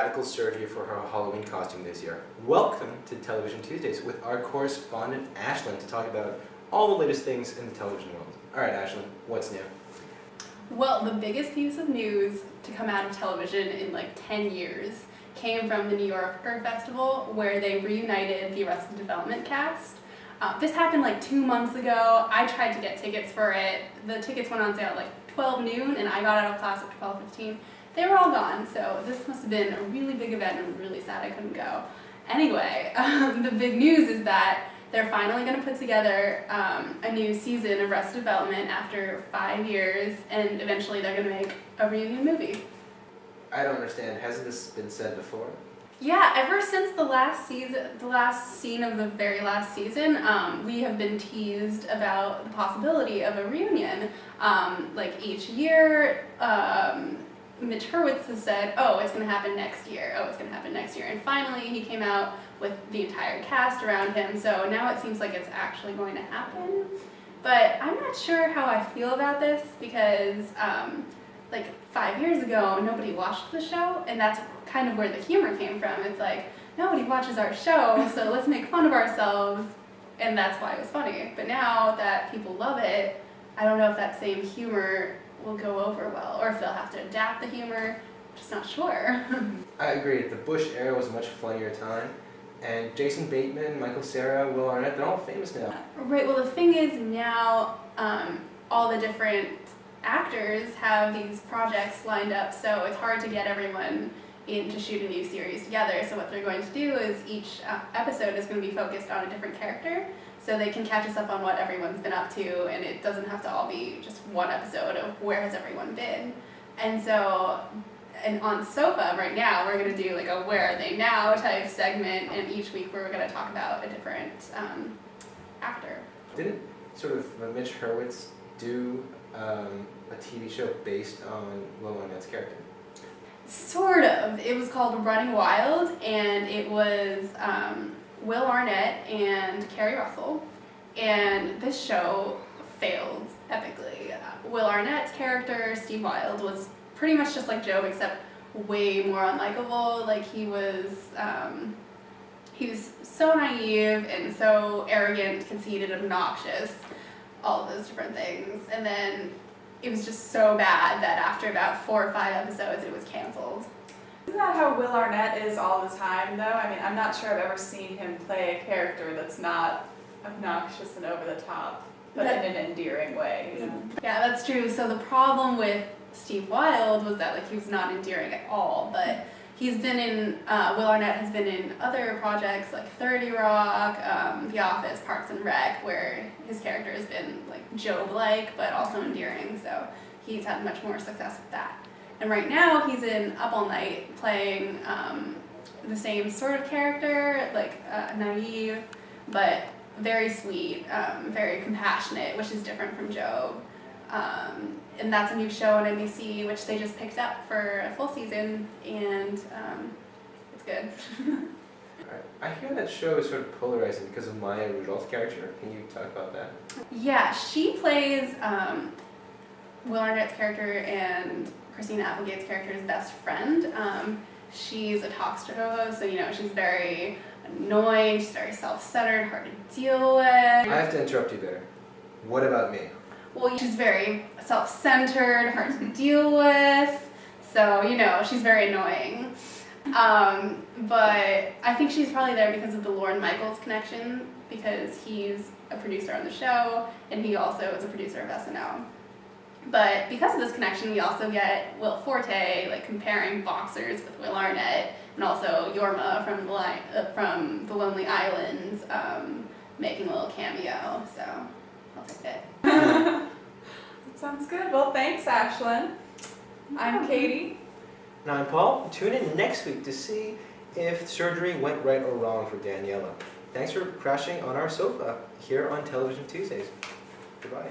radical surgery for her Halloween costume this year. Welcome to Television Tuesdays with our correspondent Ashlyn to talk about all the latest things in the television world. Alright Ashlyn, what's new? Well, the biggest piece of news to come out of television in like 10 years came from the New Yorker Festival, where they reunited the Arrested Development cast. This happened like 2 months ago. I tried to get tickets for it. The tickets went on sale at like 12 noon and I got out of class at 12:15. They were all gone, so this must have been a really big event and I'm really sad I couldn't go. Anyway, the big news is that they're finally going to put together a new season of Arrested Development after 5 years, and eventually they're going to make a reunion movie. I don't understand. Hasn't this been said before? Yeah, ever since the last scene of the very last season, we have been teased about the possibility of a reunion. Like each year, Mitch Hurwitz has said, oh, it's going to happen next year, oh, it's going to happen next year. And finally, he came out with the entire cast around him, so now it seems like it's actually going to happen. But I'm not sure how I feel about this because, like 5 years ago, nobody watched the show, and that's kind of where the humor came from. It's like, nobody watches our show, so let's make fun of ourselves, and that's why it was funny. But now that people love it, I don't know if that same humor will go over well, or if they'll have to adapt the humor. I'm just not sure. I agree. The Bush era was a much funnier time. And Jason Bateman, Michael Cera, Will Arnett, they're all famous now. Right, well the thing is now all the different actors have these projects lined up, so it's hard to get everyone in to shoot a new series together. So what they're going to do is each episode is going to be focused on a different character, so they can catch us up on what everyone's been up to, and it doesn't have to all be just one episode of where has everyone been. And so, and on SOFA right now, we're going to do like a Where Are They Now type segment, and each week we're going to talk about a different actor. Didn't sort of Mitch Hurwitz do a TV show based on Will Arnett's character? Sort of. It was called Running Wild, and it was Will Arnett and Kerry Russell, and this show failed epically. Will Arnett's character, Steve Wilde, was pretty much just like Joe, except way more unlikable. Like he was so naive and so arrogant, conceited, obnoxious, all of those different things. And then it was just so bad that after about 4 or 5 episodes, it was canceled. Isn't that how Will Arnett is all the time, though? I mean, I'm not sure I've ever seen him play a character that's not obnoxious and over the top, but in an endearing way. You know? Yeah, that's true. So the problem with Steve Wilde was that like he was not endearing at all, but he's been in, Will Arnett has been in other projects like 30 Rock, The Office, Parks and Rec, where his character has been like Job-like, but also endearing, so he's had much more success with that. And right now he's in Up All Night playing the same sort of character, like naive, but very sweet, very compassionate, which is different from Job. And that's a new show on NBC, which they just picked up for a full season, and it's good. I hear that show is sort of polarizing because of Maya Rudolph's character. Can you talk about that? Yeah, she plays Will Arnett's character and Christina Applegate's character's best friend. She's a talk show host, so you know she's very annoying, she's very self-centered, hard to deal with. I have to interrupt you there. What about me? Well, she's very self-centered, hard to deal with, so, you know, she's very annoying. But I think she's probably there because of the Lorne Michaels connection, because he's a producer on the show, and he also is a producer of SNL. But because of this connection, we also get Will Forte, like, comparing boxers with Will Arnett, and also Yorma from The Lonely Island, making a little cameo, so I'll take it. That sounds good. Well, thanks, Ashlyn. I'm Katie. And I'm Paul. Tune in next week to see if surgery went right or wrong for Daniela. Thanks for crashing on our sofa here on Television Tuesdays. Goodbye.